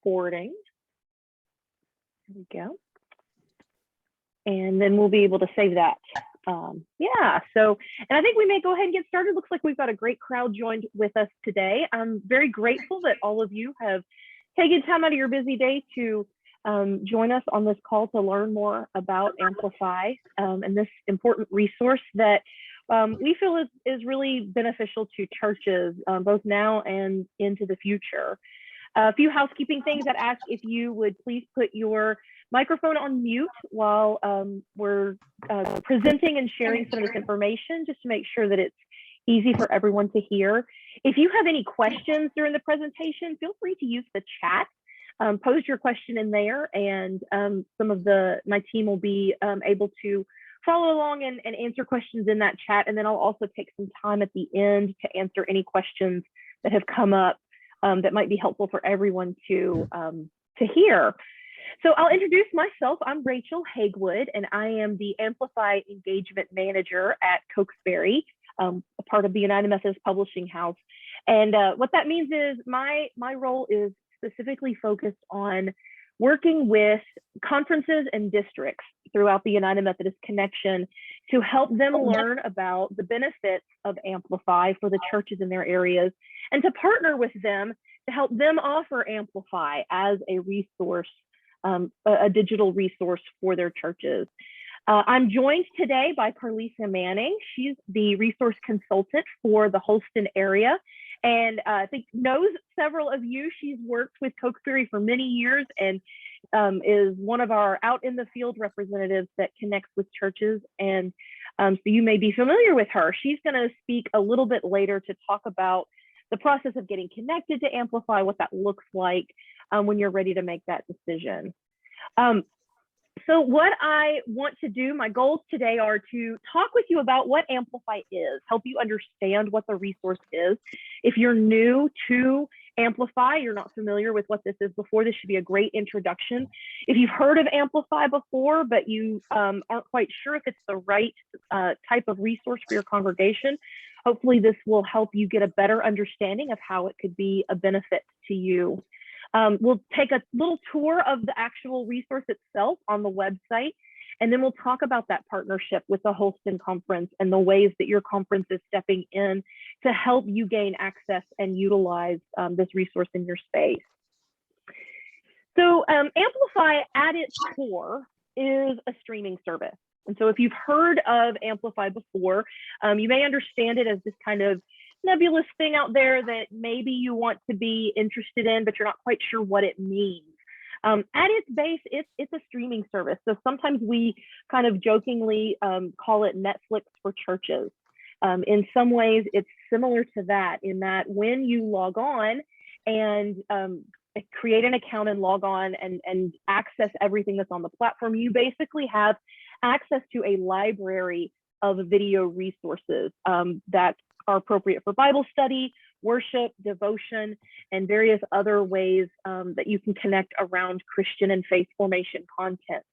recording. There we go. And then we'll be able to save that. Yeah, so, and I think we may go ahead and get started. Looks like we've got a great crowd joined with us today. I'm very grateful that all of you have taken time out of your busy day to join us on this call to learn more about Amplify and this important resource that we feel is really beneficial to churches, both now and into the future. A few housekeeping things. I'd ask if you would please put your microphone on mute while we're presenting and sharing some of this information, just to make sure that it's easy for everyone to hear. If you have any questions during the presentation, feel free to use the chat. Post your question in there, and some of my team will be able to follow along and answer questions in that chat. And then I'll also take some time at the end to answer any questions that have come up that might be helpful for everyone to hear. So I'll introduce myself. I'm Rachel Hegwood, and I am the Amplify Engagement Manager at Cokesbury, a part of the United Methodist Publishing House. And what that means is my role is specifically focused on working with conferences and districts throughout the United Methodist Connection to help them learn about the benefits of Amplify for the churches in their areas, and to partner with them to help them offer Amplify as a resource, a digital resource for their churches. I'm joined today by Carlisa Manning. She's the resource consultant for the Holston area, and I think knows several of you. She's worked with Cokesbury for many years and is one of our out in the field representatives that connects with churches. And so you may be familiar with her. She's going to speak a little bit later to talk about the process of getting connected to Amplify, what that looks like when you're ready to make that decision. So what I want to do, my goals today are to talk with you about what Amplify is, help you understand what the resource is. If you're new to Amplify, you're not familiar with what this is before, this should be a great introduction. If you've heard of Amplify before, but you aren't quite sure if it's the right type of resource for your congregation, hopefully this will help you get a better understanding of how it could be a benefit to you. We'll take a little tour of the actual resource itself on the website, and then we'll talk about that partnership with the Holston Conference and the ways that your conference is stepping in to help you gain access and utilize this resource in your space. So Amplify at its core is a streaming service. And so if you've heard of Amplify before, you may understand it as this kind of nebulous thing out there that maybe you want to be interested in, but you're not quite sure what it means. At its base, it's a streaming service. So sometimes we kind of jokingly call it Netflix for churches. In some ways, it's similar to that, in that when you log on and create an account and log on and access everything that's on the platform, you basically have access to a library of video resources that are appropriate for Bible study, worship, devotion, and various other ways that you can connect around Christian and faith formation content.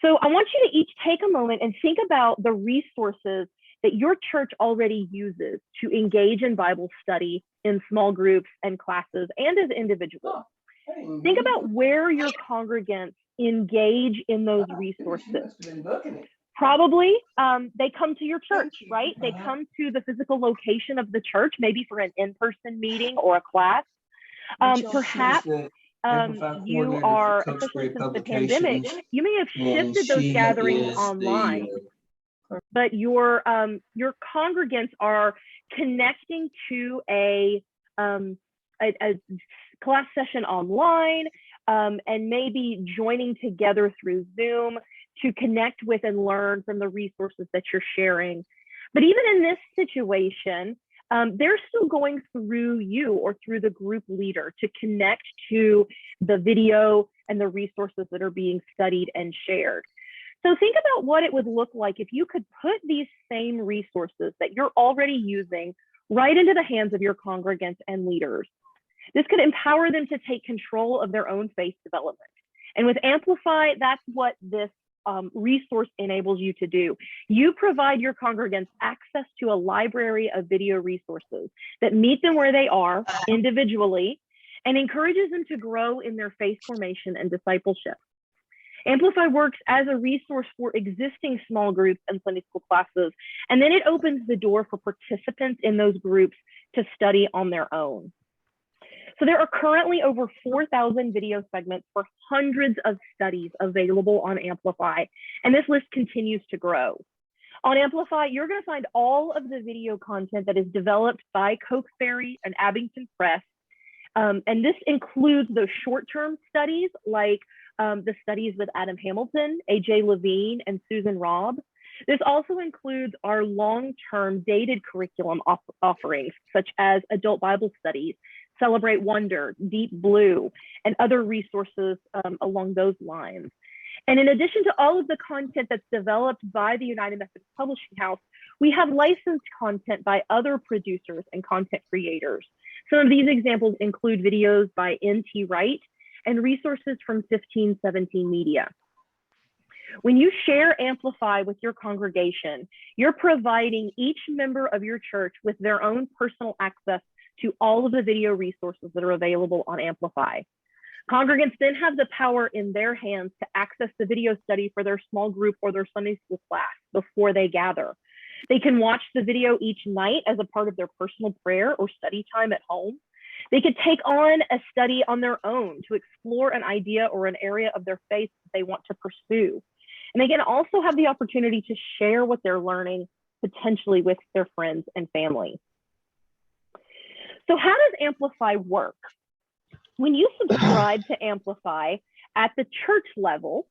So I want you to each take a moment and think about the resources that your church already uses to engage in Bible study in small groups and classes and as individuals. Think about where your congregants engage in those resources. Probably they come to your church, right? They come to the physical location of the church, maybe for an in-person meeting or a class. Perhaps you are, especially since the pandemic, you may have shifted those gatherings online, but your congregants are connecting to a class session online and maybe joining together through Zoom to connect with and learn from the resources that you're sharing. But even in this situation, they're still going through you or through the group leader to connect to the video and the resources that are being studied and shared. So think about what it would look like if you could put these same resources that you're already using right into the hands of your congregants and leaders. This could empower them to take control of their own faith development. And with Amplify, that's what this resource enables you to do. You provide your congregants access to a library of video resources that meet them where they are individually and encourages them to grow in their faith formation and discipleship. Amplify works as a resource for existing small groups and Sunday school classes, and then it opens the door for participants in those groups to study on their own. So there are currently over 4,000 video segments for hundreds of studies available on Amplify, and this list continues to grow. On Amplify, you're going to find all of the video content that is developed by Cokesbury and Abington Press, and this includes those short-term studies like the studies with Adam Hamilton, AJ Levine, and Susan Robb. This also includes our long-term dated curriculum offerings, such as Adult Bible Studies, Celebrate Wonder, Deep Blue, and other resources along those lines. And in addition to all of the content that's developed by the United Methodist Publishing House, we have licensed content by other producers and content creators. Some of these examples include videos by N.T. Wright and resources from 1517 Media. When you share Amplify with your congregation, you're providing each member of your church with their own personal access to all of the video resources that are available on Amplify. Congregants then have the power in their hands to access the video study for their small group or their Sunday school class before they gather. They can watch the video each night as a part of their personal prayer or study time at home. They could take on a study on their own to explore an idea or an area of their faith that they want to pursue. And they can also have the opportunity to share what they're learning potentially with their friends and family. So how does Amplify work? When you subscribe to Amplify at the church level,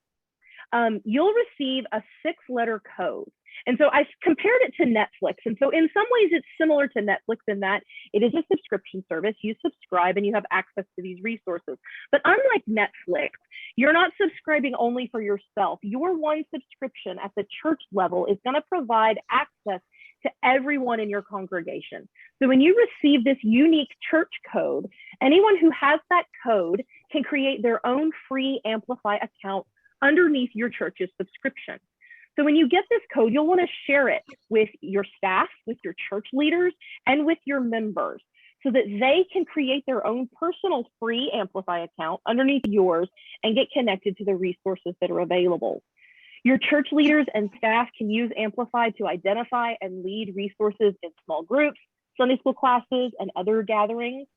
you'll receive a 6-letter code. And so I compared it to Netflix. And so in some ways it's similar to Netflix in that it is a subscription service. You subscribe and you have access to these resources. But unlike Netflix, you're not subscribing only for yourself. Your one subscription at the church level is going to provide access to everyone in your congregation. So when you receive this unique church code, anyone who has that code can create their own free Amplify account underneath your church's subscription. So when you get this code, you'll want to share it with your staff, with your church leaders, and with your members so that they can create their own personal free Amplify account underneath yours and get connected to the resources that are available. Your church leaders and staff can use Amplify to identify and lead resources in small groups, Sunday school classes, and other gatherings.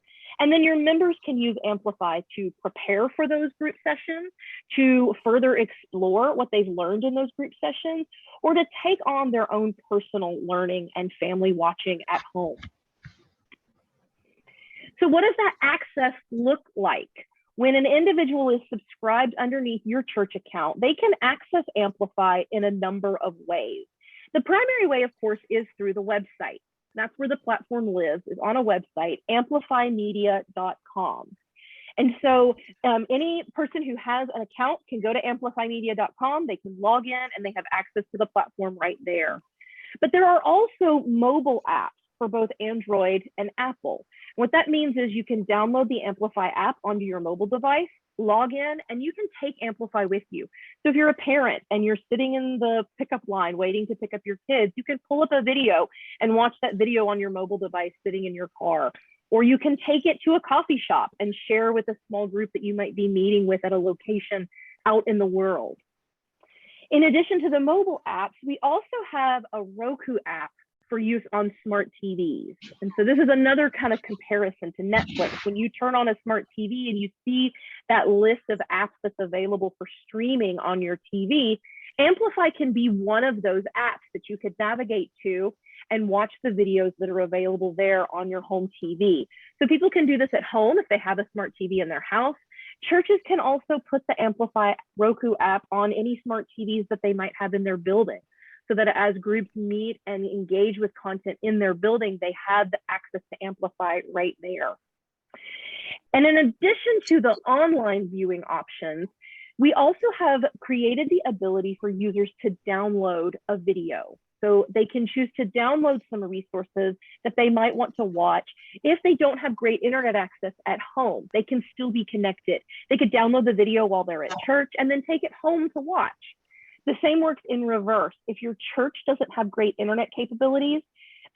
And then your members can use Amplify to prepare for those group sessions, to further explore what they've learned in those group sessions, or to take on their own personal learning and family watching at home. So what does that access look like? When an individual is subscribed underneath your church account, they can access Amplify in a number of ways. The primary way, of course, is through the website. That's where the platform lives, is on a website, amplifymedia.com. And so any person who has an account can go to amplifymedia.com, they can log in and they have access to the platform right there. But there are also mobile apps for both Android and Apple. What that means is you can download the Amplify app onto your mobile device, log in, and you can take Amplify with you. So if you're a parent and you're sitting in the pickup line waiting to pick up your kids, you can pull up a video and watch that video on your mobile device sitting in your car. Or you can take it to a coffee shop and share with a small group that you might be meeting with at a location out in the world. In addition to the mobile apps, we also have a Roku app for use on smart TVs. And so this is another kind of comparison to Netflix. When you turn on a smart TV and you see that list of apps that's available for streaming on your TV, Amplify can be one of those apps that you could navigate to and watch the videos that are available there on your home TV. So people can do this at home if they have a smart TV in their house. Churches can also put the Amplify Roku app on any smart TVs that they might have in their building, so that as groups meet and engage with content in their building, they have the access to Amplify right there. And in addition to the online viewing options, we also have created the ability for users to download a video. So they can choose to download some resources that they might want to watch. If they don't have great internet access at home, they can still be connected. They could download the video while they're at church and then take it home to watch. The same works in reverse. If your church doesn't have great internet capabilities,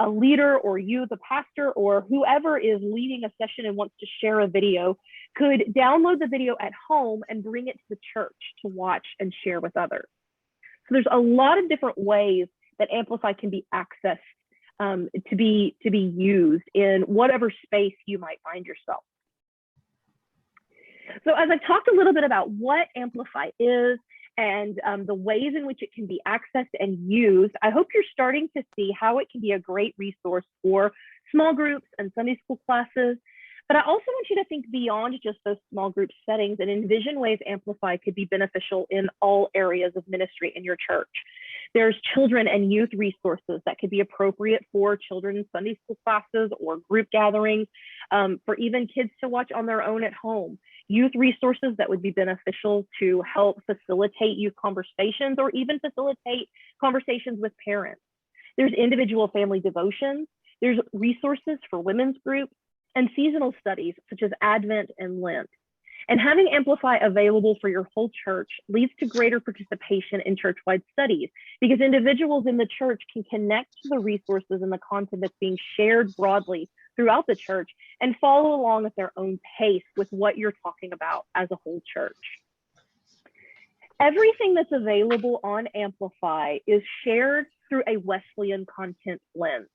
a leader or you, the pastor, or whoever is leading a session and wants to share a video could download the video at home and bring it to the church to watch and share with others. So there's a lot of different ways that Amplify can be accessed to be used in whatever space you might find yourself. So as I've talked a little bit about what Amplify is and the ways in which it can be accessed and used, I hope you're starting to see how it can be a great resource for small groups and Sunday school classes. But I also want you to think beyond just those small group settings and envision ways Amplify could be beneficial in all areas of ministry in your church. There's children and youth resources that could be appropriate for children in Sunday school classes or group gatherings, for even kids to watch on their own at home. Youth resources that would be beneficial to help facilitate youth conversations or even facilitate conversations with parents. There's individual family devotions. There's resources for women's groups and seasonal studies such as Advent and Lent. And having Amplify available for your whole church leads to greater participation in church-wide studies because individuals in the church can connect to the resources and the content that's being shared broadly throughout the church and follow along at their own pace with what you're talking about as a whole church. Everything that's available on Amplify is shared through a Wesleyan content lens.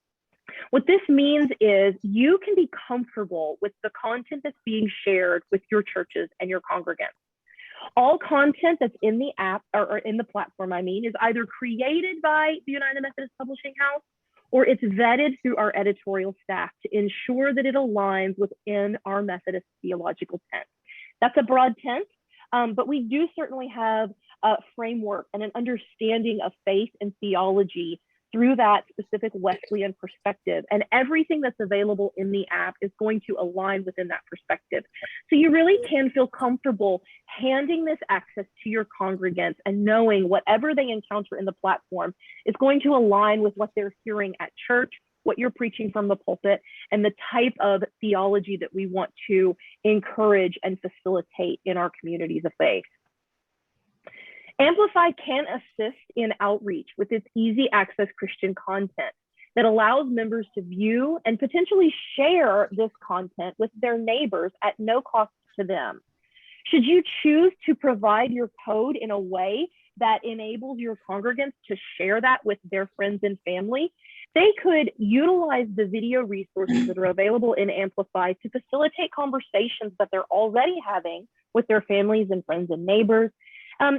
What this means is you can be comfortable with the content that's being shared with your churches and your congregants. All content that's in the app or in the platform, is either created by the United Methodist Publishing House or it's vetted through our editorial staff to ensure that it aligns within our Methodist theological tent. That's a broad tent, but we do certainly have a framework and an understanding of faith and theology through that specific Wesleyan perspective. And everything that's available in the app is going to align within that perspective. So you really can feel comfortable handing this access to your congregants and knowing whatever they encounter in the platform is going to align with what they're hearing at church, what you're preaching from the pulpit, and the type of theology that we want to encourage and facilitate in our communities of faith. Amplify can assist in outreach with its easy access Christian content that allows members to view and potentially share this content with their neighbors at no cost to them. Should you choose to provide your code in a way that enables your congregants to share that with their friends and family, they could utilize the video resources that are available in Amplify to facilitate conversations that they're already having with their families and friends and neighbors.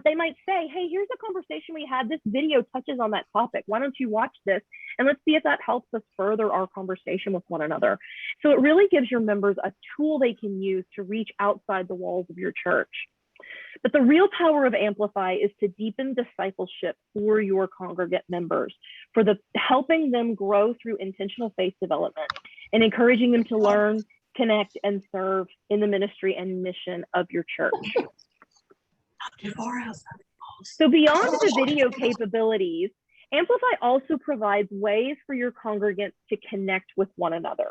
They might say, hey, here's a conversation we had. This video touches on that topic. Why don't you watch this? And let's see if that helps us further our conversation with one another. So it really gives your members a tool they can use to reach outside the walls of your church. But the real power of Amplify is to deepen discipleship for your congregate members, for helping them grow through intentional faith development and encouraging them to learn, connect, and serve in the ministry and mission of your church. So beyond the video capabilities, Amplify also provides ways for your congregants to connect with one another.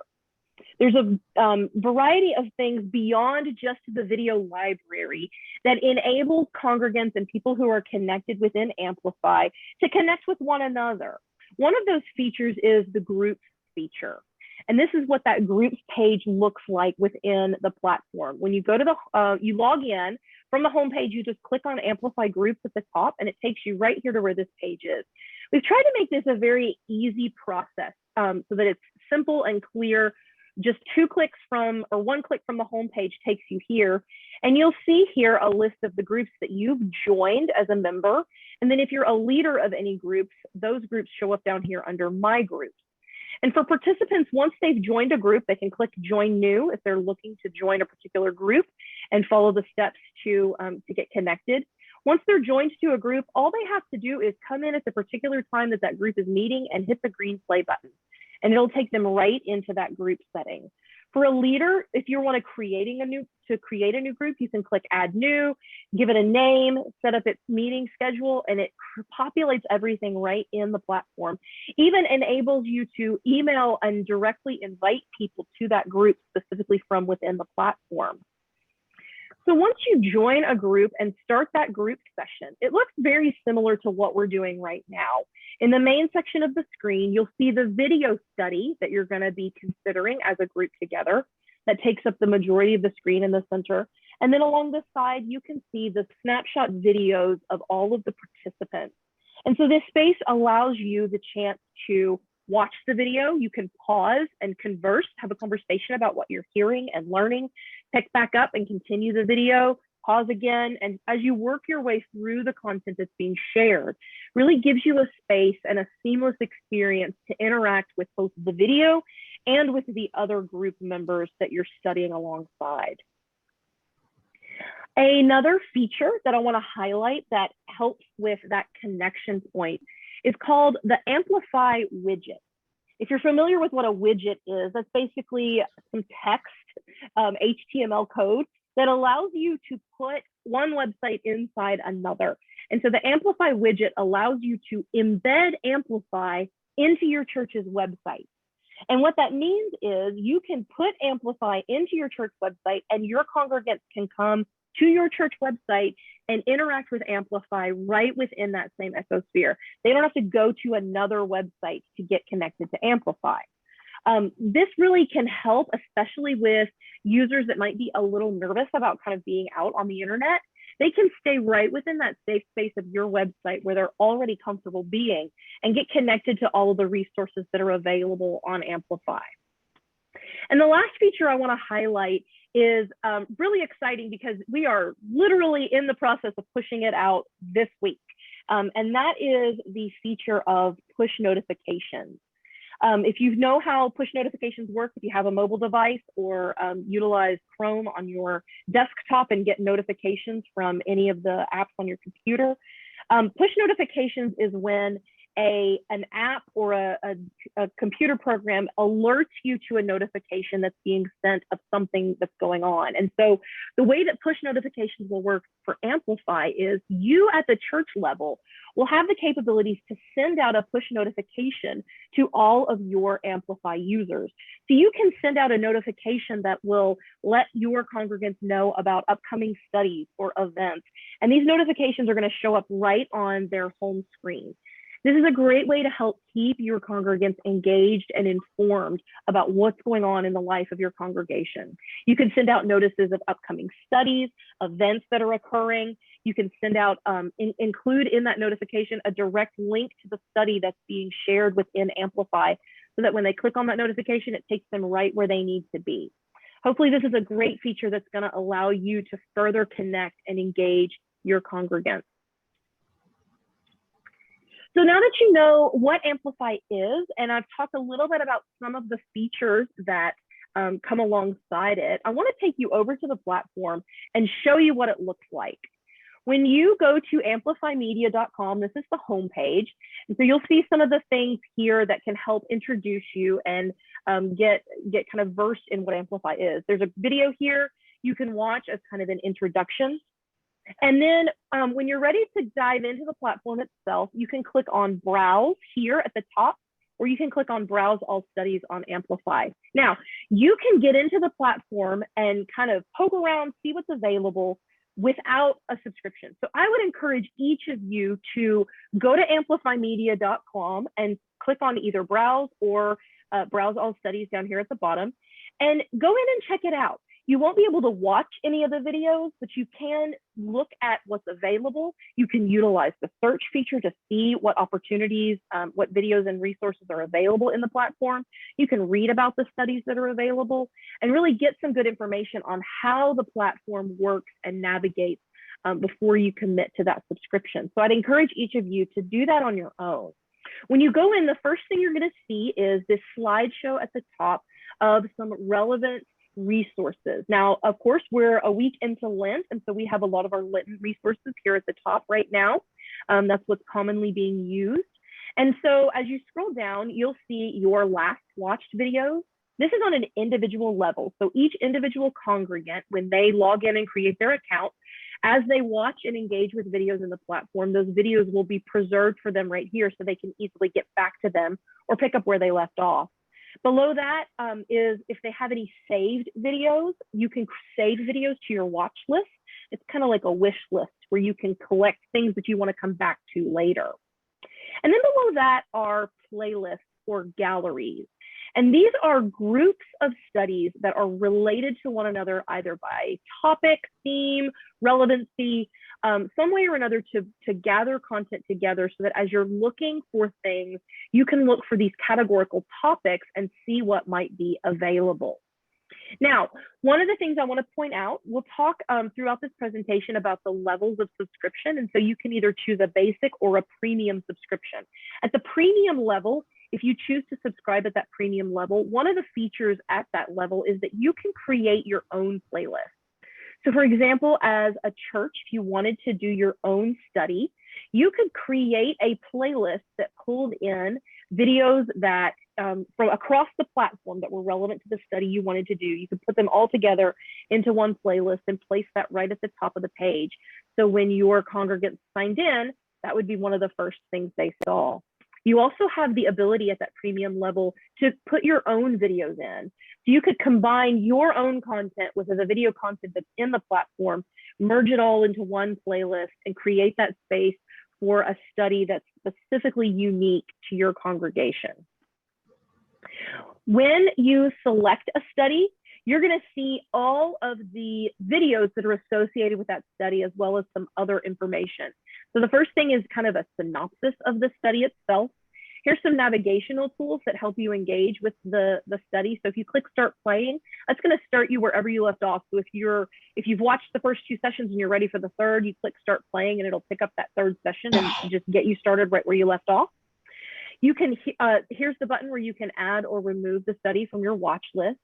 There's a variety of things beyond just the video library that enables congregants and people who are connected within Amplify to connect with one another. One of those features is the groups feature. And this is what that groups page looks like within the platform. When you go to you log in from the homepage, you just click on Amplify Groups at the top, and it takes you right here to where this page is. We've tried to make this a very easy process so that it's simple and clear. Just one click from the homepage takes you here. And you'll see here a list of the groups that you've joined as a member. And then if you're a leader of any groups, those groups show up down here under My Groups. And for participants, once they've joined a group, they can click Join New if they're looking to join a particular group and follow the steps to get connected. Once they're joined to a group, all they have to do is come in at the particular time that that group is meeting and hit the green play button, and it'll take them right into that group setting. For a leader, if you want to create a new group, you can click Add New, give it a name, set up its meeting schedule, and it populates everything right in the platform. Even enables you to email and directly invite people to that group specifically from within the platform. So once you join a group and start that group session, it looks very similar to what we're doing right now. In the main section of the screen, you'll see the video study that you're going to be considering as a group together. That takes up the majority of the screen in the center. And then along the side, you can see the snapshot videos of all of the participants. And so this space allows you the chance to watch the video. You can pause and converse, have a conversation about what you're hearing and learning, pick back up and continue the video, pause again. And as you work your way through the content that's being shared, really gives you a space and a seamless experience to interact with both the video and with the other group members that you're studying alongside. Another feature that I want to highlight that helps with that connection point is called the Amplify Widget. If you're familiar with what a widget is, that's basically some text, HTML code that allows you to put one website inside another. And so the Amplify widget allows you to embed Amplify into your church's website. And what that means is you can put Amplify into your church website and your congregants can come to your church website and interact with Amplify right within that same ecosphere. They don't have to go to another website to get connected to Amplify. This really can help, especially with users that might be a little nervous about kind of being out on the internet. They can stay right within that safe space of your website where they're already comfortable being and get connected to all of the resources that are available on Amplify. And the last feature I want to highlight is really exciting because we are literally in the process of pushing it out this week. And that is the feature of push notifications. If you know how push notifications work, if you have a mobile device or utilize Chrome on your desktop and get notifications from any of the apps on your computer, push notifications is when an app or a computer program alerts you to a notification that's being sent of something that's going on. And so the way that push notifications will work for Amplify is you at the church level will have the capabilities to send out a push notification to all of your Amplify users. So you can send out a notification that will let your congregants know about upcoming studies or events. And these notifications are going to show up right on their home screen. This is a great way to help keep your congregants engaged and informed about what's going on in the life of your congregation. You can send out notices of upcoming studies, events that are occurring. You can send out, include in that notification a direct link to the study that's being shared within Amplify so that when they click on that notification, it takes them right where they need to be. Hopefully this is a great feature that's going to allow you to further connect and engage your congregants. So now that you know what Amplify is, and I've talked a little bit about some of the features that come alongside it, I want to take you over to the platform and show you what it looks like. When you go to amplifymedia.com, this is the homepage. And so you'll see some of the things here that can help introduce you and get kind of versed in what Amplify is. There's a video here you can watch as kind of an introduction. And then when you're ready to dive into the platform itself, you can click on Browse here at the top, or you can click on Browse All Studies on Amplify. Now, you can get into the platform and kind of poke around, see what's available without a subscription. So I would encourage each of you to go to amplifymedia.com and click on either Browse or Browse All Studies down here at the bottom, and go in and check it out. You won't be able to watch any of the videos, but you can look at what's available. You can utilize the search feature to see what opportunities, what videos and resources are available in the platform. You can read about the studies that are available and really get some good information on how the platform works and navigates before you commit to that subscription. So I'd encourage each of you to do that on your own. When you go in, the first thing you're going to see is this slideshow at the top of some relevant resources. Now, of course, we're a week into Lent, and so we have a lot of our Lenten resources here at the top right now. That's what's commonly being used. And so as you scroll down, you'll see your last watched videos. This is on an individual level. So each individual congregant, when they log in and create their account, as they watch and engage with videos in the platform, those videos will be preserved for them right here so they can easily get back to them or pick up where they left off. Below that is if they have any saved videos, you can save videos to your watch list. It's kind of like a wish list where you can collect things that you want to come back to later. And then below that are playlists or galleries. And these are groups of studies that are related to one another, either by topic, theme, relevancy, some way or another to gather content together so that as you're looking for things, you can look for these categorical topics and see what might be available. Now, one of the things I want to point out, we'll talk throughout this presentation about the levels of subscription. And so you can either choose a basic or a premium subscription. At the premium level, if you choose to subscribe at that premium level, one of the features at that level is that you can create your own playlist. So for example, as a church, if you wanted to do your own study, you could create a playlist that pulled in videos that from across the platform that were relevant to the study you wanted to do. You could put them all together into one playlist and place that right at the top of the page. So when your congregants signed in, that would be one of the first things they saw. You also have the ability at that premium level to put your own videos in. So you could combine your own content with the video content that's in the platform, merge it all into one playlist and create that space for a study that's specifically unique to your congregation. When you select a study, you're going to see all of the videos that are associated with that study, as well as some other information. So the first thing is kind of a synopsis of the study itself. Here's some navigational tools that help you engage with the study. So if you click start playing, that's going to start you wherever you left off. So if you've watched the first 2 sessions and you're ready for the third, you click start playing and it'll pick up that third session and just get you started right where you left off. You can, here's the button where you can add or remove the study from your watch list.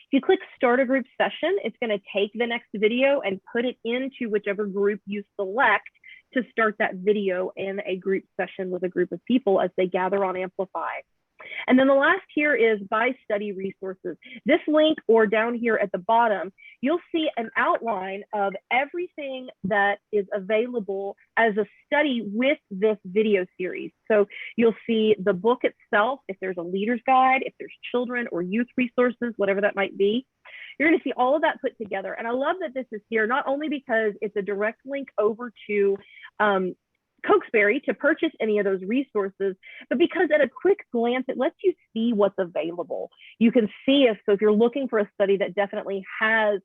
If you click start a group session, it's going to take the next video and put it into whichever group you select to start that video in a group session with a group of people as they gather on Amplify. And then the last here is by study resources. This link or down here at the bottom, you'll see an outline of everything that is available as a study with this video series. So you'll see the book itself, if there's a leader's guide, if there's children or youth resources, whatever that might be. You're going to see all of that put together. And I love that this is here, not only because it's a direct link over to Cokesbury to purchase any of those resources, but because at a quick glance, it lets you see what's available. You can see if you're looking for a study that definitely has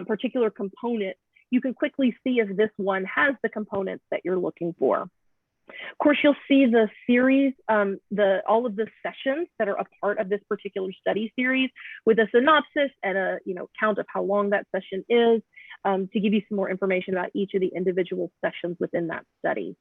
particular components, you can quickly see if this one has the components that you're looking for. Of course, you'll see the series, all of the sessions that are a part of this particular study series with a synopsis and a count of how long that session is to give you some more information about each of the individual sessions within that study.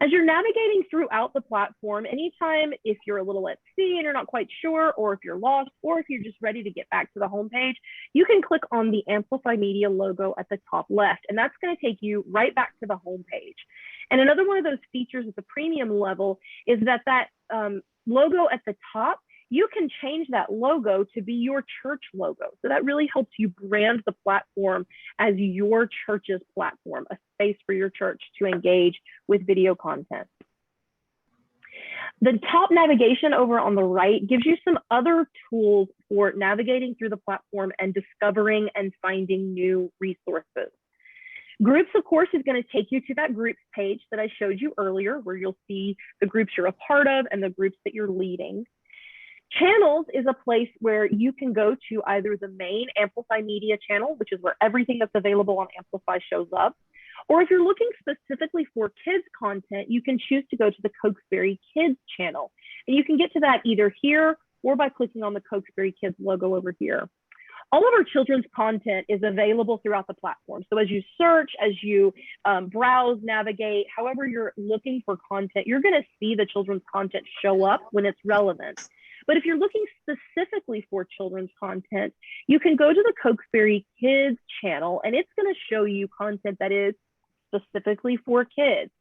As you're navigating throughout the platform, anytime if you're a little at sea and you're not quite sure, or if you're lost, or if you're just ready to get back to the homepage, you can click on the Amplify Media logo at the top left, and that's going to take you right back to the homepage. And another one of those features at the premium level is that logo at the top, you can change that logo to be your church logo. So that really helps you brand the platform as your church's platform, a space for your church to engage with video content. The top navigation over on the right gives you some other tools for navigating through the platform and discovering and finding new resources. Groups, of course, is going to take you to that groups page that I showed you earlier, where you'll see the groups you're a part of and the groups that you're leading. Channels is a place where you can go to either the main Amplify Media channel, which is where everything that's available on Amplify shows up, or if you're looking specifically for kids content, you can choose to go to the Cokesbury Kids channel. And you can get to that either here or by clicking on the Cokesbury Kids logo over here. All of our children's content is available throughout the platform. So as you search, as you browse, navigate, however you're looking for content, you're going to see the children's content show up when it's relevant. But if you're looking specifically for children's content, you can go to the Cokesbury Kids channel, and it's going to show you content that is specifically for kids.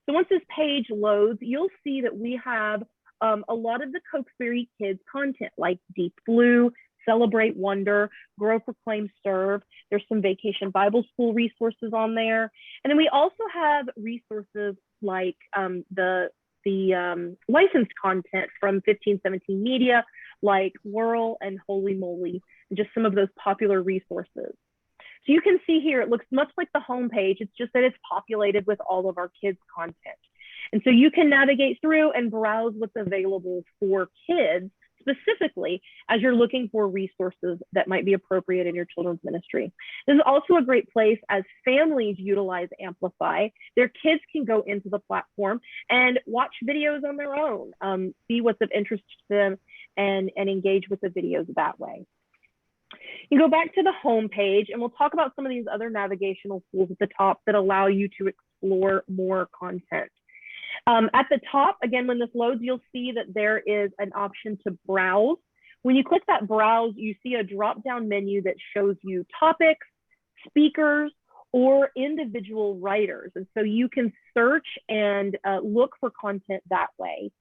So once this page loads, you'll see that we have a lot of the Cokesbury Kids content, like Deep Blue, Celebrate Wonder, Grow, Proclaim, Serve. There's some Vacation Bible School resources on there. And then we also have resources like the licensed content from 1517 Media, like Whirl and Holy Moly, and just some of those popular resources. So you can see here, it looks much like the homepage. It's just that it's populated with all of our kids' content. And so you can navigate through and browse what's available for kids specifically as you're looking for resources that might be appropriate in your children's ministry. This is also a great place as families utilize Amplify. Their kids can go into the platform and watch videos on their own, see what's of interest to them, and engage with the videos that way. You go back to the home page, and we'll talk about some of these other navigational tools at the top that allow you to explore more content. At the top, again, when this loads, you'll see that there is an option to browse. When you click that browse, you see a drop-down menu that shows you topics, speakers, or individual writers. And so you can search and look for content that way.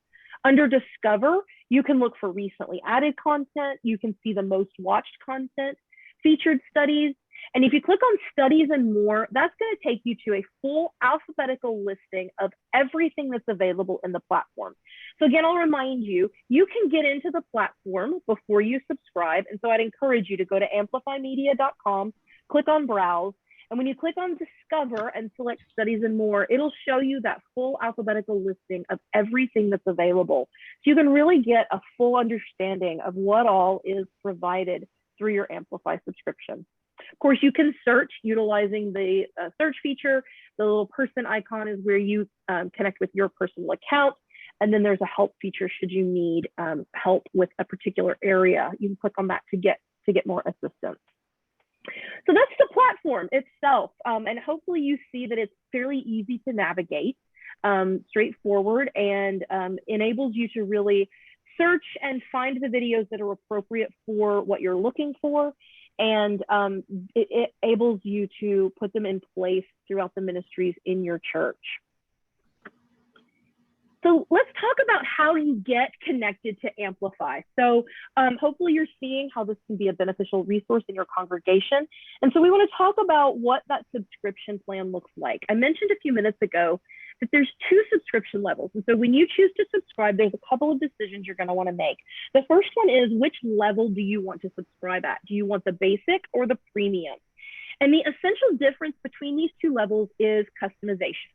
Under Discover, you can look for recently added content. You can see the most watched content, featured studies. And if you click on Studies and More, that's going to take you to a full alphabetical listing of everything that's available in the platform. So again, I'll remind you, you can get into the platform before you subscribe. And so I'd encourage you to go to amplifymedia.com, click on Browse. And when you click on Discover and select Studies and More, it'll show you that full alphabetical listing of everything that's available. So you can really get a full understanding of what all is provided through your Amplify subscription. Of course, you can search utilizing the search feature. The little person icon is where you connect with your personal account. And then there's a help feature should you need help with a particular area. You can click on that to get more assistance. So that's the platform itself. And hopefully you see that it's fairly easy to navigate, straightforward, and enables you to really search and find the videos that are appropriate for what you're looking for. And it enables you to put them in place throughout the ministries in your church. So let's talk about how you get connected to Amplify. So hopefully you're seeing how this can be a beneficial resource in your congregation. And so we want to talk about what that subscription plan looks like. I mentioned a few minutes ago that there's 2 subscription levels. And so when you choose to subscribe, there's a couple of decisions you're going to want to make. The first one is, which level do you want to subscribe at? Do you want the basic or the premium? And the essential difference between these 2 levels is customization.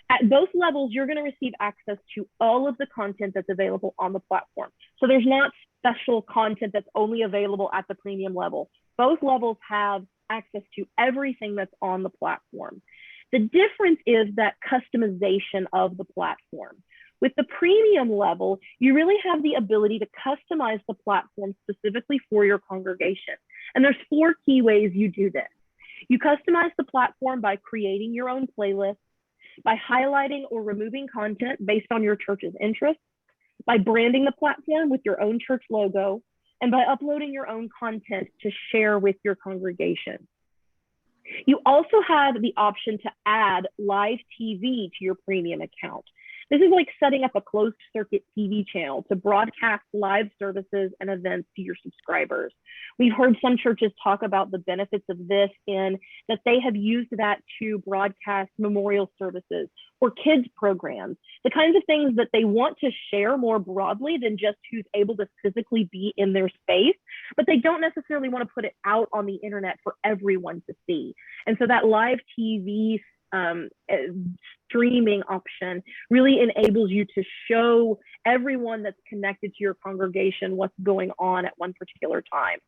At both levels, you're going to receive access to all of the content that's available on the platform. So there's not special content that's only available at the premium level. Both levels have access to everything that's on the platform. The difference is that customization of the platform. With the premium level, you really have the ability to customize the platform specifically for your congregation. And there's 4 key ways you do this. You customize the platform by creating your own playlist, by highlighting or removing content based on your church's interests, by branding the platform with your own church logo, and by uploading your own content to share with your congregation. You also have the option to add live TV to your premium account. This is like setting up a closed circuit TV channel to broadcast live services and events to your subscribers. We've heard some churches talk about the benefits of this in that they have used that to broadcast memorial services or kids programs, the kinds of things that they want to share more broadly than just who's able to physically be in their space, but they don't necessarily want to put it out on the internet for everyone to see. And so that live TV streaming option really enables you to show everyone that's connected to your congregation what's going on at one particular time.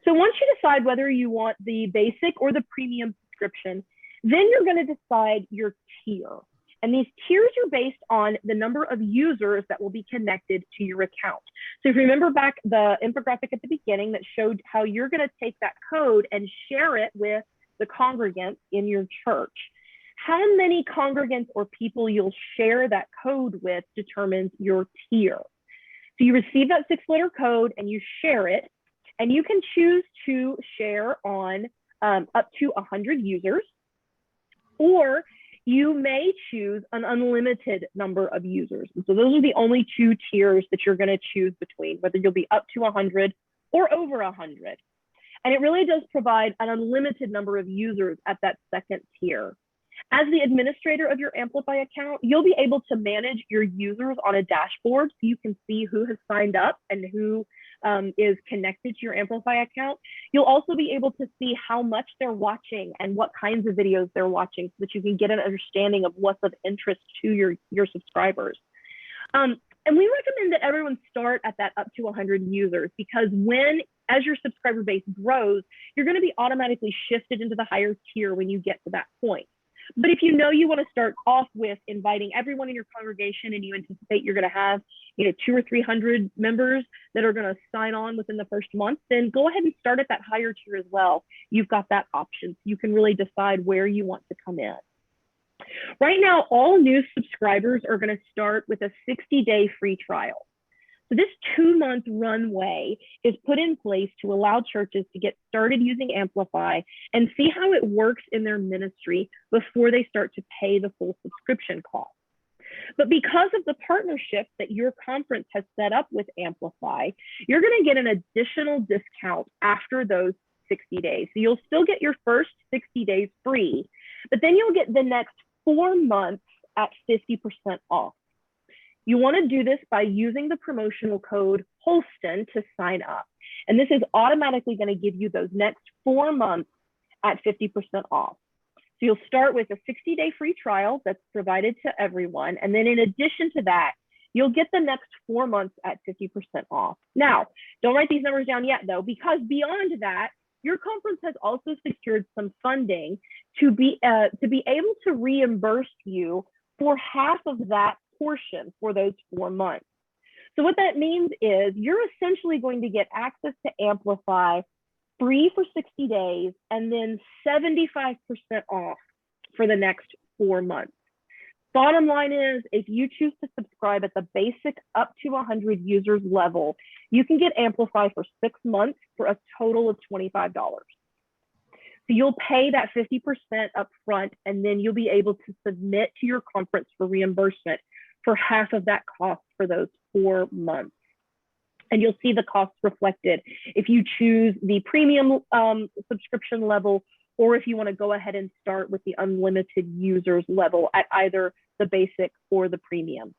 So once you decide whether you want the basic or the premium subscription, then you're going to decide your tier. And these tiers are based on the number of users that will be connected to your account. So if you remember back the infographic at the beginning that showed how you're going to take that code and share it with the congregants in your church. How many congregants or people you'll share that code with determines your tier. So you receive that 6-letter code and you share it, and you can choose to share on up to 100 users, or you may choose an unlimited number of users. And so those are the only 2 tiers that you're going to choose between, whether you'll be up to 100 or over 100. And it really does provide an unlimited number of users at that second tier. As the administrator of your Amplify account, you'll be able to manage your users on a dashboard so you can see who has signed up and who is connected to your Amplify account, you'll also be able to see how much they're watching and what kinds of videos they're watching so that you can get an understanding of what's of interest to your subscribers. And we recommend that everyone start at that up to 100 users, because as your subscriber base grows, you're going to be automatically shifted into the higher tier when you get to that point. But if you know you want to start off with inviting everyone in your congregation and you anticipate you're going to have 200 or 300 members that are going to sign on within the first month, then go ahead and start at that higher tier as well. You've got that option. You can really decide where you want to come in. Right now, all new subscribers are going to start with a 60-day free trial. So this 2-month runway is put in place to allow churches to get started using Amplify and see how it works in their ministry before they start to pay the full subscription cost. But because of the partnership that your conference has set up with Amplify, you're going to get an additional discount after those 60 days. So you'll still get your first 60 days free, but then you'll get the next 4 months at 50% off. You want to do this by using the promotional code Holston to sign up. And this is automatically going to give you those next 4 months at 50% off. So you'll start with a 60-day free trial that's provided to everyone. And then in addition to that, you'll get the next 4 months at 50% off. Now, don't write these numbers down yet though, because beyond that, your conference has also secured some funding to be able to reimburse you for half of that portion for those 4 months. So what that means is you're essentially going to get access to Amplify free for 60 days and then 75% off for the next 4 months. Bottom line is, if you choose to subscribe at the basic up to 100 users level, you can get Amplify for 6 months for a total of $25. So you'll pay that 50% up front, and then you'll be able to submit to your conference for reimbursement for half of that cost for those 4 months. And you'll see the costs reflected if you choose the premium subscription level, or if you want to go ahead and start with the unlimited users level at either the basic or the premium.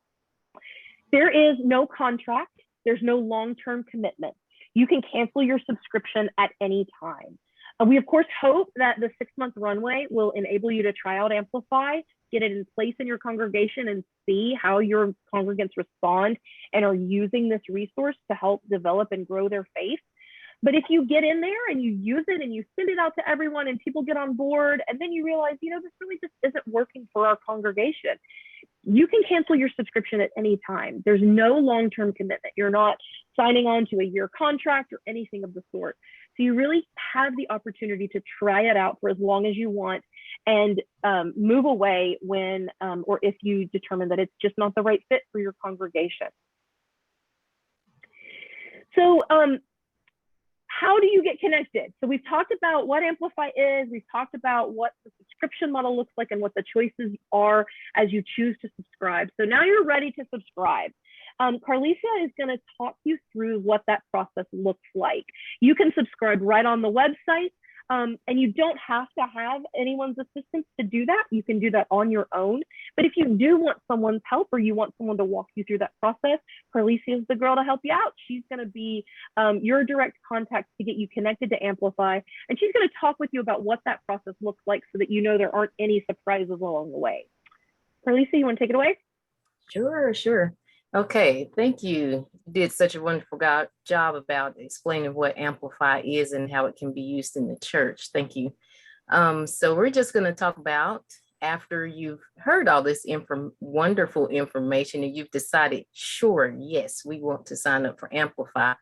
There is no contract. There's no long-term commitment. You can cancel your subscription at any time. We, of course, hope that the 6-month runway will enable you to try out Amplify, get it in place in your congregation, and see how your congregants respond and are using this resource to help develop and grow their faith. But if you get in there and you use it and you send it out to everyone and people get on board, and then you realize, this really just isn't working for our congregation, you can cancel your subscription at any time. There's no long-term commitment. You're not signing on to a year contract or anything of the sort. So you really have the opportunity to try it out for as long as you want and move away when, or if you determine that it's just not the right fit for your congregation. So, how do you get connected? So we've talked about what Amplify is, we've talked about what the subscription model looks like and what the choices are as you choose to subscribe. So now you're ready to subscribe. Carlisa is going to talk you through what that process looks like. You can subscribe right on the website, and you don't have to have anyone's assistance to do that. You can do that on your own. But if you do want someone's help, or you want someone to walk you through that process, Carlisa is the girl to help you out. She's going to be your direct contact to get you connected to Amplify, and she's going to talk with you about what that process looks like so that there aren't any surprises along the way. Carlisa, you want to take it away? Sure. Okay, thank you. You did such a wonderful job about explaining what Amplify is and how it can be used in the church. Thank you. So we're just going to talk about, after you've heard all this wonderful information and you've decided, sure, yes, we want to sign up for Amplify,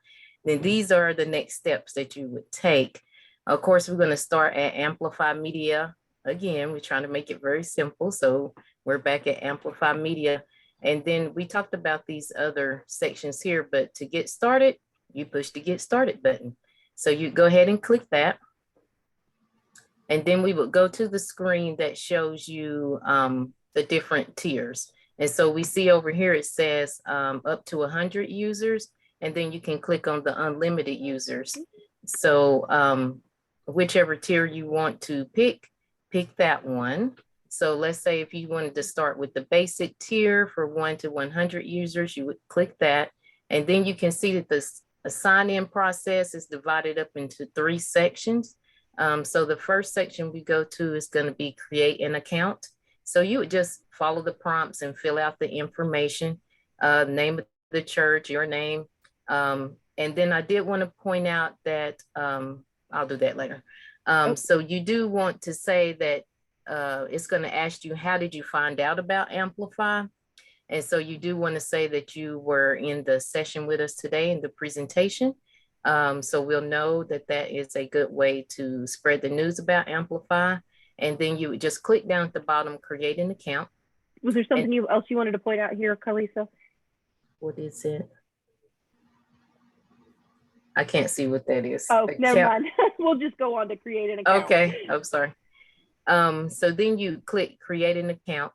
then these are the next steps that you would take. Of course, we're going to start at Amplify Media. Again, we're trying to make it very simple. So we're back at Amplify Media. And then we talked about these other sections here, but to get started, you push the Get Started button. So you go ahead and click that. And then we would go to the screen that shows you the different tiers. And so we see over here, it says up to 100 users, and then you can click on the unlimited users. So whichever tier you want to pick that one. So let's say if you wanted to start with the basic tier for 1 to 100 users, you would click that. And then you can see that sign-in process is divided up into 3 sections. So the first section we go to is going to be create an account. So you would just follow the prompts and fill out the information, name of the church, your name. And then I did want to point out that I'll do that later. So you do want to say that it's going to ask you, how did you find out about Amplify? And so you do want to say that you were in the session with us today in the presentation. So we'll know that that is a good way to spread the news about Amplify. And then you would just click down at the bottom, create an account. Was there something else you wanted to point out here, Kalisa? What is it? I can't see what that is. Oh, never mind. We'll just go on to create an account. Okay, I'm sorry. So then you click create an account.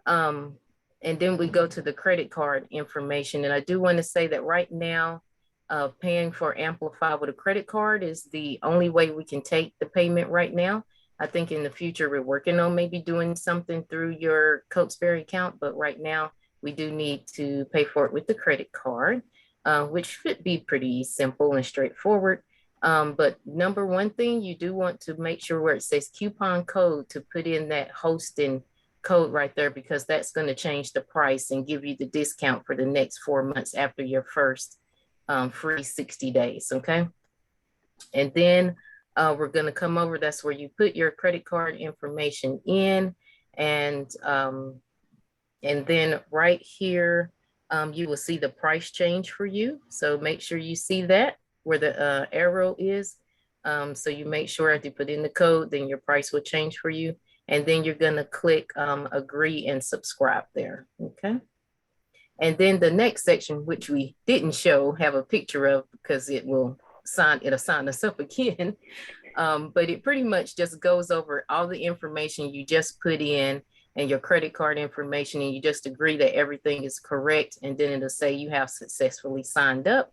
And then we go to the credit card information. And I do want to say that right now, paying for Amplify with a credit card is the only way we can take the payment right now. I think in the future, we're working on maybe doing something through your Cokesbury account, but right now we do need to pay for it with the credit card, which should be pretty simple and straightforward. But number one thing, you do want to make sure where it says coupon code to put in that hosting code right there, because that's going to change the price and give you the discount for the next 4 months after your first free 60 days. Okay. And then we're going to come over. That's where you put your credit card information in. And then right here, you will see the price change for you. So make sure you see that where the arrow is. So you make sure as you put in the code, then your price will change for you. And then you're going to click agree and subscribe there. Okay. And then the next section, which we didn't have a picture of because it'll sign us up again. But it pretty much just goes over all the information you just put in and your credit card information, and you just agree that everything is correct. And then it'll say you have successfully signed up.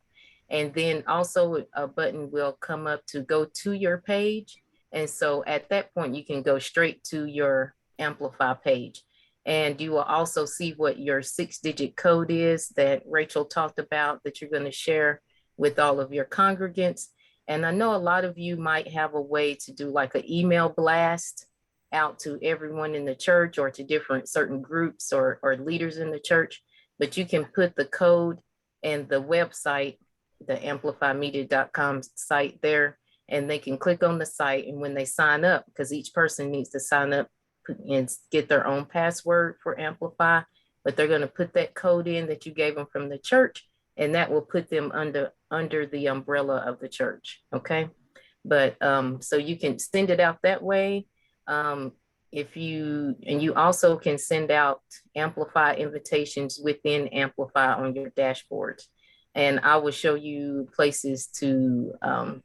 And then also a button will come up to go to your page. And so at that point, you can go straight to your Amplify page. And you will also see what your 6-digit code is that Rachel talked about that you're going to share with all of your congregants. And I know a lot of you might have a way to do like an email blast out to everyone in the church or to different certain groups or leaders in the church, but you can put the code and the website, the amplifymedia.com site there, and they can click on the site. And when they sign up, because each person needs to sign up and get their own password for Amplify, but they're going to put that code in that you gave them from the church, and that will put them under the umbrella of the church. Okay. But so you can send it out that way. You also can send out Amplify invitations within Amplify on your dashboard. And I will show you places to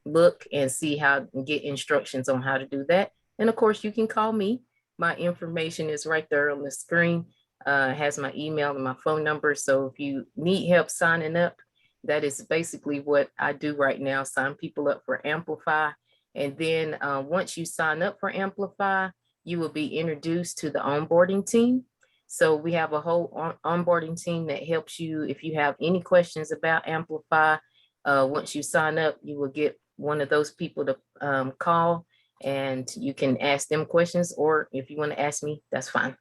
look and see how and get instructions on how to do that. And of course, you can call me. My information is right there on the screen. Has my email and my phone number. So if you need help signing up, that is basically what I do right now, sign people up for Amplify. And then once you sign up for Amplify, you will be introduced to the onboarding team. So we have a whole onboarding team that helps you if you have any questions about Amplify. Once you sign up, you will get one of those people to call, and you can ask them questions, or if you want to ask me, that's fine.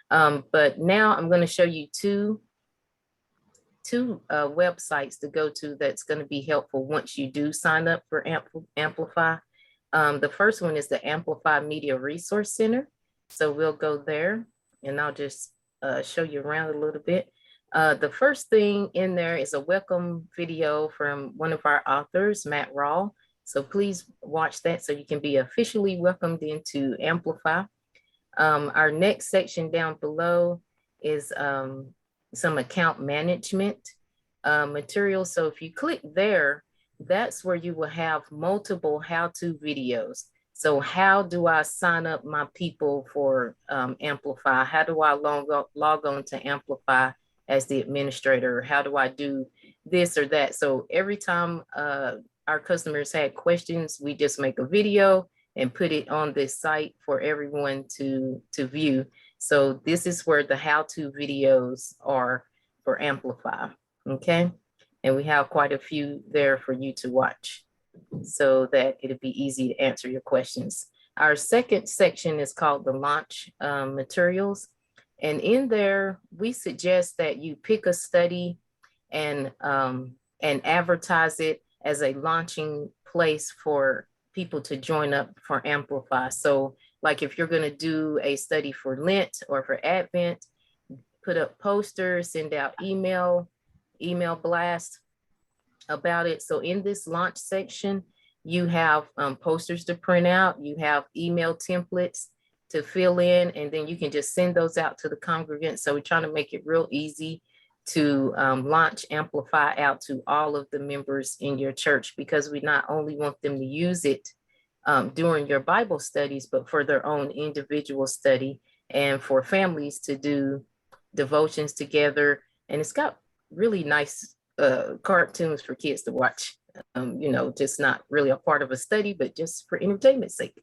But now I'm going to show you two websites to go to that's going to be helpful once you do sign up for Amplify. The first one is the Amplify Media Resource Center. So we'll go there, and I'll just show you around a little bit. The first thing in there is a welcome video from one of our authors, Matt Rawl. So please watch that so you can be officially welcomed into Amplify. Our next section down below is some account management material. So if you click there, that's where you will have multiple how-to videos. So how do I sign up my people for Amplify? How do I log on to Amplify as the administrator? How do I do this or that? So every time our customers had questions, we just make a video and put it on this site for everyone to view. So this is where the how-to videos are for Amplify, okay? and we have quite a few there for you to watch so that it'll be easy to answer your questions. Our second section is called the launch materials. And in there, we suggest that you pick a study and advertise it as a launching place for people to join up for Amplify. So like if you're going to do a study for Lent or for Advent, put up posters, send out email blast about it. So in this launch section, you have posters to print out, you have email templates to fill in, and then you can just send those out to the congregants. So we're trying to make it real easy to launch Amplify out to all of the members in your church, because we not only want them to use it during your Bible studies, but for their own individual study and for families to do devotions together. And it's got really nice cartoons for kids to watch, just not really a part of a study, but just for entertainment's sake.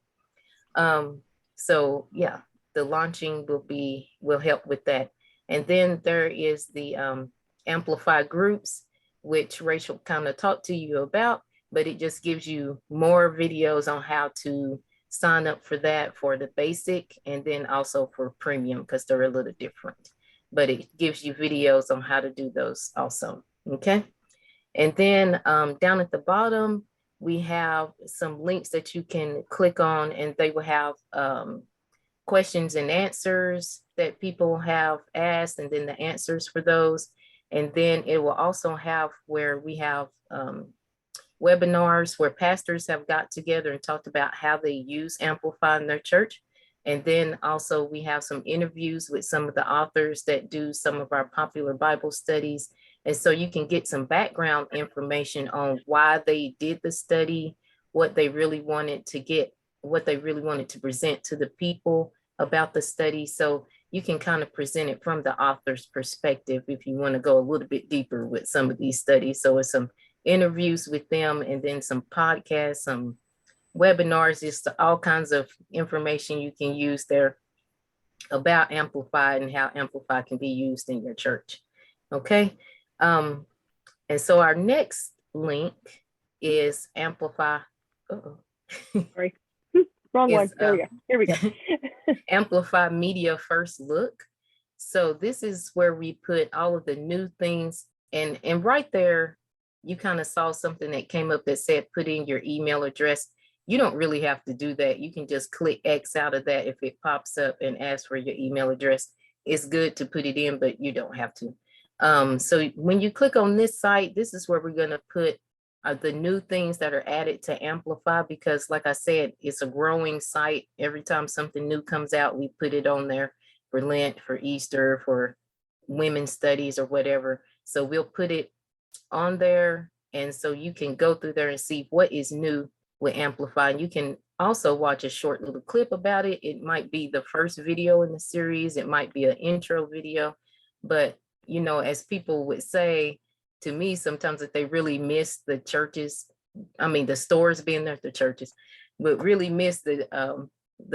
So yeah, the launching will help with that. And then there is the Amplify groups, which Rachel kind of talked to you about, but it just gives you more videos on how to sign up for that, for the basic, and then also for premium, because they're a little different. But it gives you videos on how to do those also, okay? And then down at the bottom, we have some links that you can click on, and they will have questions and answers that people have asked, and then the answers for those. And then it will also have where we have webinars where pastors have got together and talked about how they use Amplify in their church. And then also we have some interviews with some of the authors that do some of our popular Bible studies. And so you can get some background information on why they did the study, what they really wanted to present to the people about the study. So you can kind of present it from the author's perspective if you want to go a little bit deeper with some of these studies. So it's some interviews with them, and then some podcasts, some webinars, just all kinds of information you can use there about Amplify and how Amplify can be used in your church. Okay. And so our next link is Amplify. Sorry. Wrong one. There we go. Amplify Media First Look. So this is where we put all of the new things, and right there, you kind of saw something that came up that said put in your email address. You don't really have to do that. You can just click X out of that if it pops up and asks for your email address. It's good to put it in, but you don't have to. So when you click on this site, this is where we're going to put the new things that are added to Amplify, because like I said, it's a growing site. Every time something new comes out, we put it on there for Lent, for Easter, for women's studies or whatever. So we'll put it on there. And so you can go through there and see what is new with Amplify. And you can also watch a short little clip about it. It might be the first video in the series. It might be an intro video, but as people would say to me sometimes, that they really miss the churches. I mean, the stores being there, the churches, but really miss the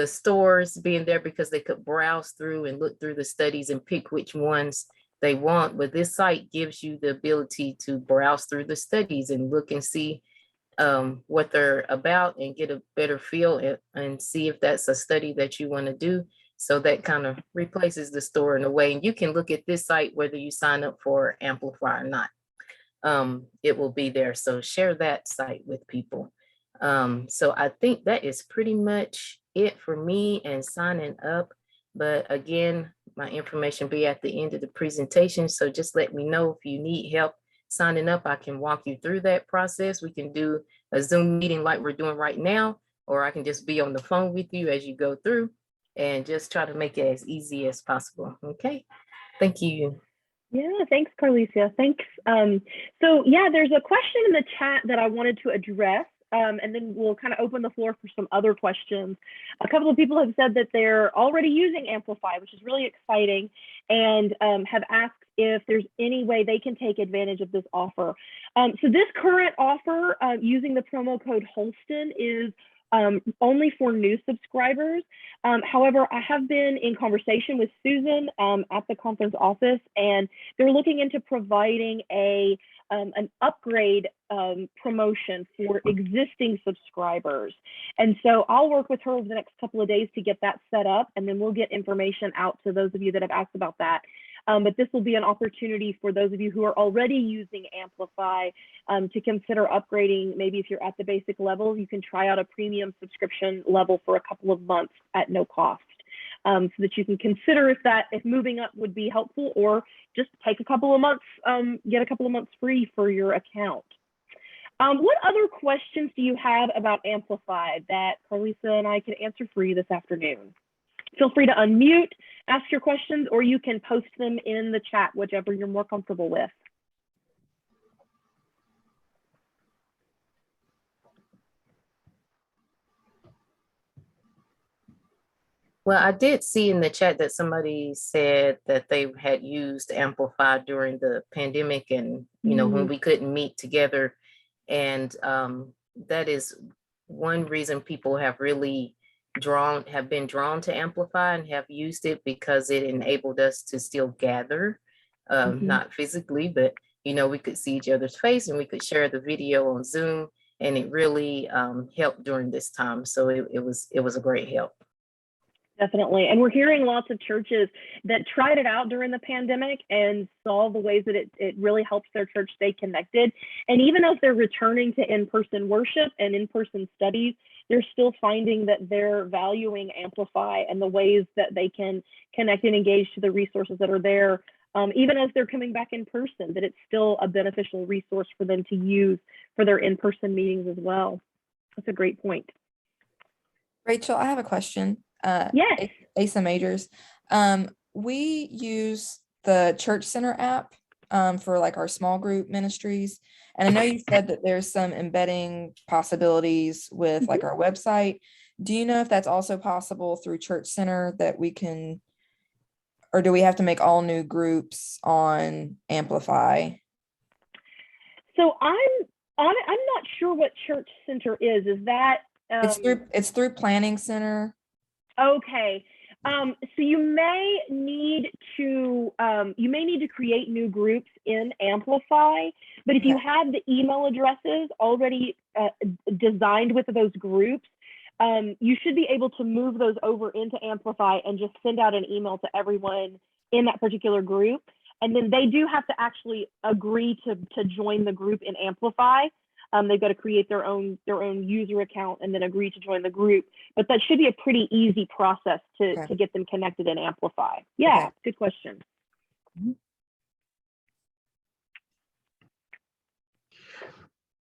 stores being there, because they could browse through and look through the studies and pick which ones they want. But this site gives you the ability to browse through the studies and look and see what they're about and get a better feel and see if that's a study that you want to do. So that kind of replaces the store in a way. And you can look at this site whether you sign up for Amplify or not. It will be there. So share that site with people. So I think that is pretty much it for me and signing up. But again, my information will be at the end of the presentation. So just let me know if you need help signing up. I can walk you through that process. We can do a Zoom meeting like we're doing right now, or I can just be on the phone with you as you go through and just try to make it as easy as possible. Okay. Thank you. Yeah, thanks, Carlicia. Thanks. So yeah, there's a question in the chat that I wanted to address, and then we'll kind of open the floor for some other questions. A couple of people have said that they're already using Amplify, which is really exciting, and have asked if there's any way they can take advantage of this offer. So this current offer using the promo code Holston is only for new subscribers. However, I have been in conversation with Susan at the conference office, and they're looking into providing an upgrade promotion for existing subscribers. And so I'll work with her over the next couple of days to get that set up, and then we'll get information out to those of you that have asked about that. But this will be an opportunity for those of you who are already using Amplify to consider upgrading. Maybe if you're at the basic level, you can try out a premium subscription level for a couple of months at no cost, so that you can consider if moving up would be helpful, or just take a couple of months, get a couple of months free for your account. What other questions do you have about Amplify that Carlisa and I can answer for you this afternoon? Feel free to unmute, ask your questions, or you can post them in the chat, whichever you're more comfortable with. Well, I did see in the chat that somebody said that they had used Amplify during the pandemic, and when we couldn't meet together. And that is one reason people have really been drawn to Amplify and have used it, because it enabled us to still gather, not physically, but we could see each other's face and we could share the video on Zoom, and it really helped during this time. So it was a great help. Definitely. And we're hearing lots of churches that tried it out during the pandemic and saw the ways that it really helps their church stay connected. And even as they're returning to in-person worship and in-person studies, they're still finding that they're valuing Amplify and the ways that they can connect and engage to the resources that are there, even as they're coming back in person, that it's still a beneficial resource for them to use for their in-person meetings as well. That's a great point. Rachel, I have a question. Yes. Asa Majors. We use the Church Center app for like our small group ministries. And I know you said that there's some embedding possibilities with like our website. Do you know if that's also possible through Church Center, that we can, or do we have to make all new groups on Amplify? So I'm not sure what Church Center is. Is that it's through Planning Center. Okay. So you may need to create new groups in Amplify, but if you have the email addresses already designed with those groups, you should be able to move those over into Amplify and just send out an email to everyone in that particular group. And then they do have to actually agree to join the group in Amplify. They've got to create their own user account and then agree to join the group. But that should be a pretty easy process to get them connected and Amplify. Yeah, good question.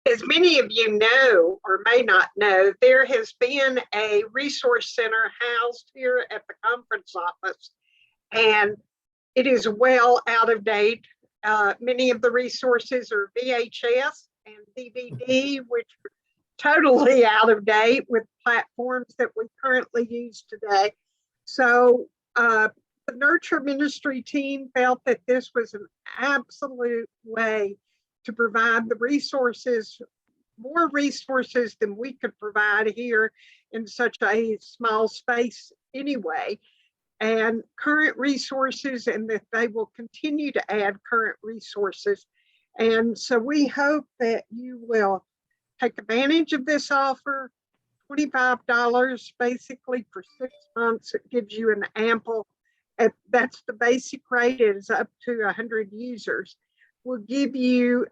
As many of you know or may not know, there has been a resource center housed here at the conference office, and it is well out of date. Many of the resources are VHS and DVD, which are totally out of date with platforms that we currently use today. So the Nurture Ministry team felt that this was an absolute way to provide the resources, more resources than we could provide here in such a small space anyway, and current resources, and that they will continue to add current resources. And so we hope that you will take advantage of this offer. $25 basically for 6 months. It gives you an ample, that's the basic rate, it is up to 100 users. Will give you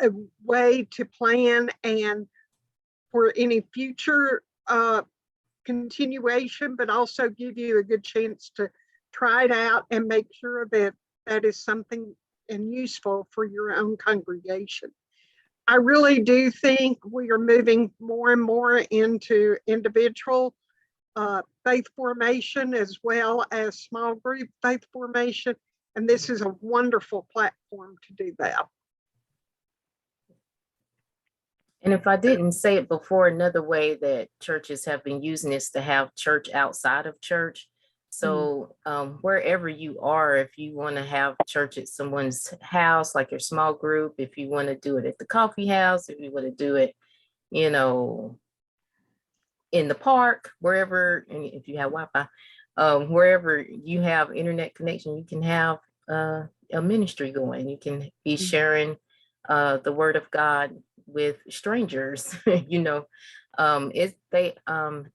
a way to plan and for any future continuation, but also give you a good chance to try it out and make sure that that is something and useful for your own congregation. I really do think we are moving more and more into individual faith formation as well as small group faith formation, and this is a wonderful platform to do that. And if I didn't say it before, another way that churches have been using is to have church outside of church. So wherever you are, if you want to have church at someone's house, like your small group, if you want to do it at the coffee house, if you want to do it, in the park, wherever, and if you have Wi-Fi, wherever you have internet connection, you can have a ministry going. You can be sharing the word of God with strangers. They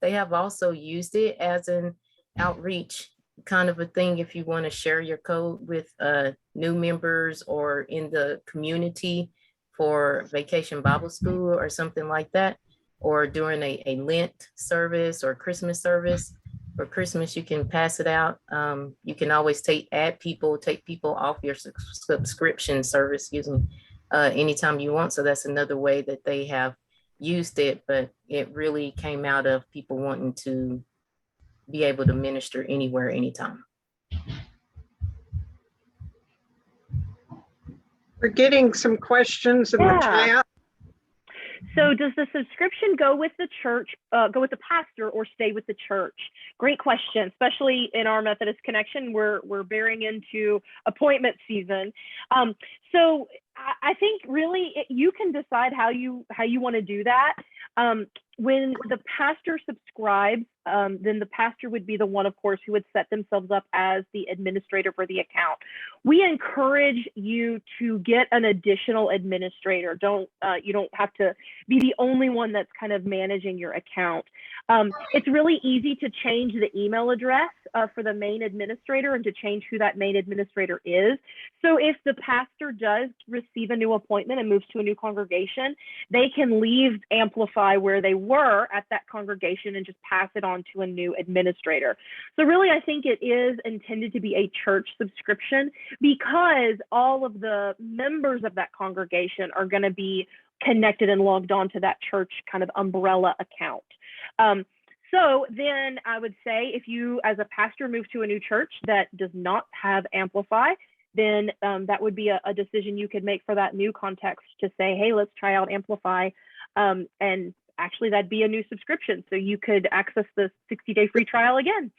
have also used it as an outreach kind of a thing if you want to share your code with new members or in the community for Vacation Bible School or something like that, or during a Lent service or Christmas service. For Christmas, you can pass it out. You can always take people off your subscription service using anytime you want. So that's another way that they have used it, but it really came out of people wanting to be able to minister anywhere, anytime. We're getting some questions in the chat. So does the subscription go with the church, go with the pastor, or stay with the church? Great question, especially in our Methodist connection. We're bearing into appointment season. So I think really you can decide how you want to do that. When the pastor subscribes, then the pastor would be the one, of course, who would set themselves up as the administrator for the account. We encourage you to get an additional administrator. You don't have to be the only one that's kind of managing your account. It's really easy to change the email address for the main administrator and to change who that main administrator is. So if the pastor does receive a new appointment and moves to a new congregation, they can leave Amplify where they were at that congregation and just pass it on to a new administrator. So really, I think it is intended to be a church subscription because all of the members of that congregation are going to be connected and logged on to that church kind of umbrella account. So then I would say if you as a pastor move to a new church that does not have Amplify, then that would be a decision you could make for that new context to say, hey, let's try out Amplify. And actually that'd be a new subscription. So you could access the 60-day free trial again.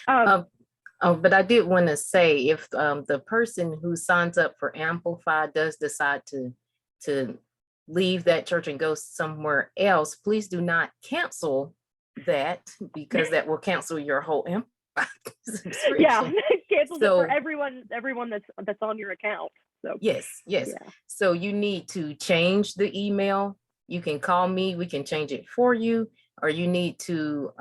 But I did want to say, if the person who signs up for Amplify does decide to leave that church and go somewhere else, please do not cancel that, because that will cancel your whole Amplify subscription. Yeah, cancels it for everyone that's on your account. So yes. Yeah. So you need to change the email. You can call me, we can change it for you, or you need to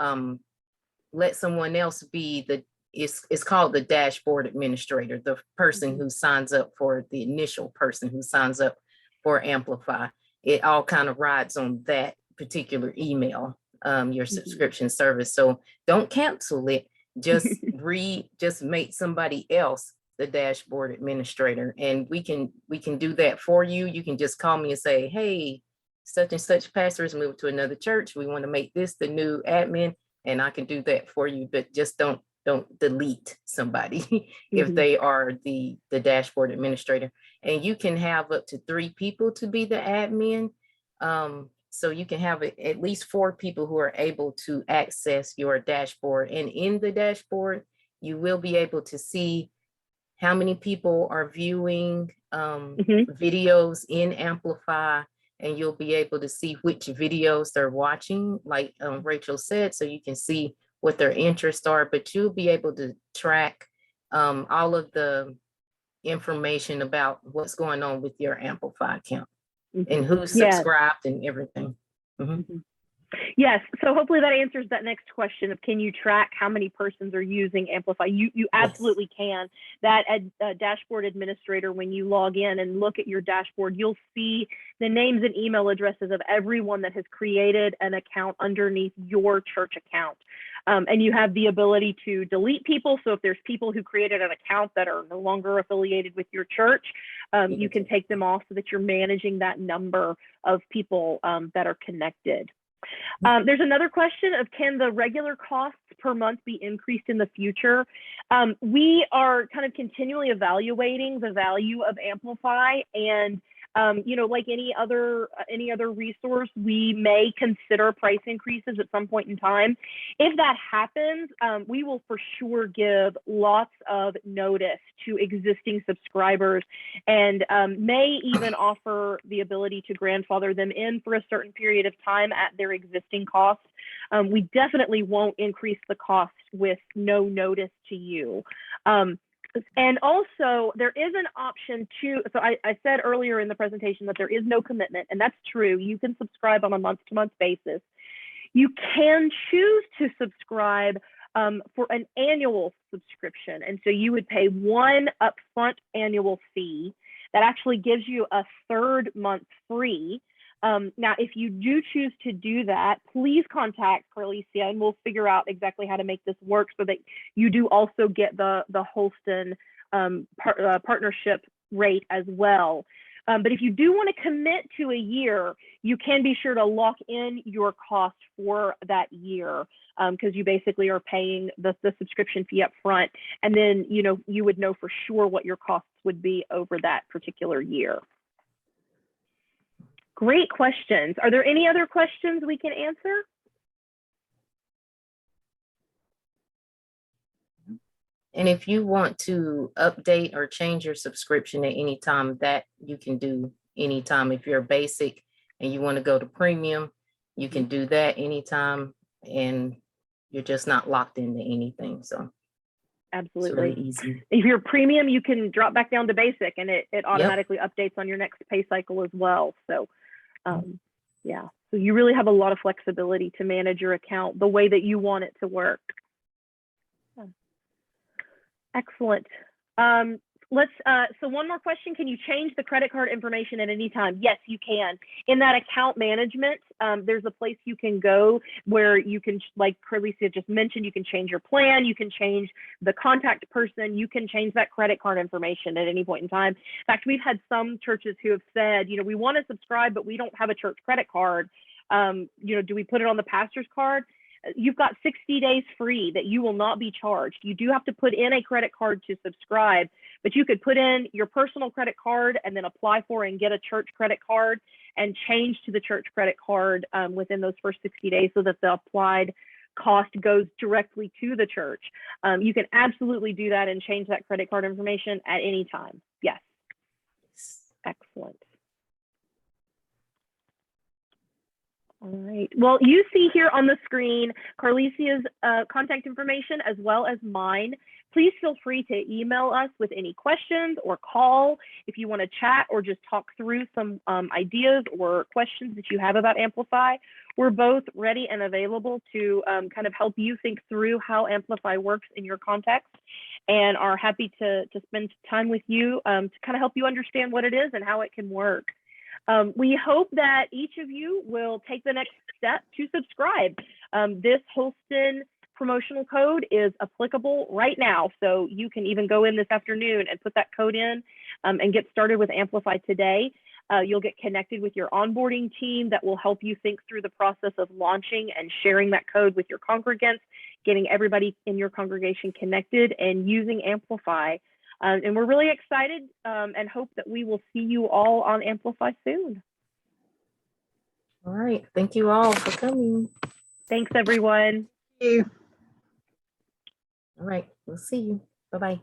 let someone else be it's called the dashboard administrator, the person who signs up for the initial person who signs up for Amplify. It all kind of rides on that particular email, your subscription service. So don't cancel it. Just just make somebody else the dashboard administrator, and we can do that for you. You can just call me and say, hey, such and such pastor has moved to another church. We want to make this the new admin, and I can do that for you. But just don't delete somebody if they are the dashboard administrator. And you can have up to 3 people to be the admin. So you can have at least 4 people who are able to access your dashboard. And in the dashboard, you will be able to see how many people are viewing videos in Amplify, and you'll be able to see which videos they're watching, like Rachel said, so you can see what their interests are, but you'll be able to track all of the information about what's going on with your Amplify account and who's subscribed and everything. Yes, so hopefully that answers that next question of, can you track how many persons are using Amplify? You absolutely can. That dashboard administrator, when you log in and look at your dashboard, you'll see the names and email addresses of everyone that has created an account underneath your church account. And you have the ability to delete people. So if there's people who created an account that are no longer affiliated with your church, you can take them off so that you're managing that number of people that are connected. There's another question of, can the regular costs per month be increased in the future? We are kind of continually evaluating the value of Amplify, and Like any other resource, we may consider price increases at some point in time. If that happens, we will for sure give lots of notice to existing subscribers, and may even offer the ability to grandfather them in for a certain period of time at their existing cost. We definitely won't increase the cost with no notice to you. And also, there is an option to, so I said earlier in the presentation that there is no commitment, and that's true. You can subscribe on a month-to-month basis. You can choose to subscribe for an annual subscription. And so you would pay one upfront annual fee that actually gives you a third month free. Now, if you do choose to do that, please contact Carlicia and we'll figure out exactly how to make this work so that you do also get the Holston partnership rate as well. But if you do want to commit to a year, you can be sure to lock in your cost for that year, because you basically are paying the subscription fee up front. And then, you would know for sure what your costs would be over that particular year. Great questions. Are there any other questions we can answer? And if you want to update or change your subscription at any time, that you can do anytime. If you're basic and you want to go to premium, you can do that anytime, and you're just not locked into anything. So absolutely, it's really easy. If you're premium, you can drop back down to basic, and it automatically updates on your next pay cycle as well. So yeah, so you really have a lot of flexibility to manage your account the way that you want it to work. Excellent. So one more question. Can you change the credit card information at any time? Yes, you can. In that account management, there's a place you can go where you can, like Carlicia just mentioned, you can change your plan, you can change the contact person, you can change that credit card information at any point in time. In fact, we've had some churches who have said, we want to subscribe, but we don't have a church credit card. Do we put it on the pastor's card? You've got 60 days free that you will not be charged. You do have to put in a credit card to subscribe, but you could put in your personal credit card and then apply for and get a church credit card and change to the church credit card within those first 60 days so that the applied cost goes directly to the church. You can absolutely do that and change that credit card information at any time. Yes. Excellent. All right. Well, you see here on the screen Carlicia's contact information as well as mine. Please feel free to email us with any questions or call if you want to chat or just talk through some ideas or questions that you have about Amplify. We're both ready and available to kind of help you think through how Amplify works in your context, and are happy to spend time with you to kind of help you understand what it is and how it can work. We hope that each of you will take the next step to subscribe. This Holston promotional code is applicable right now, so you can even go in this afternoon and put that code in and get started with Amplify today. You'll get connected with your onboarding team that will help you think through the process of launching and sharing that code with your congregants, getting everybody in your congregation connected and using Amplify. And we're really excited and hope that we will see you all on Amplify soon. All right. Thank you all for coming. Thanks, everyone. Thank you. All right. We'll see you. Bye-bye.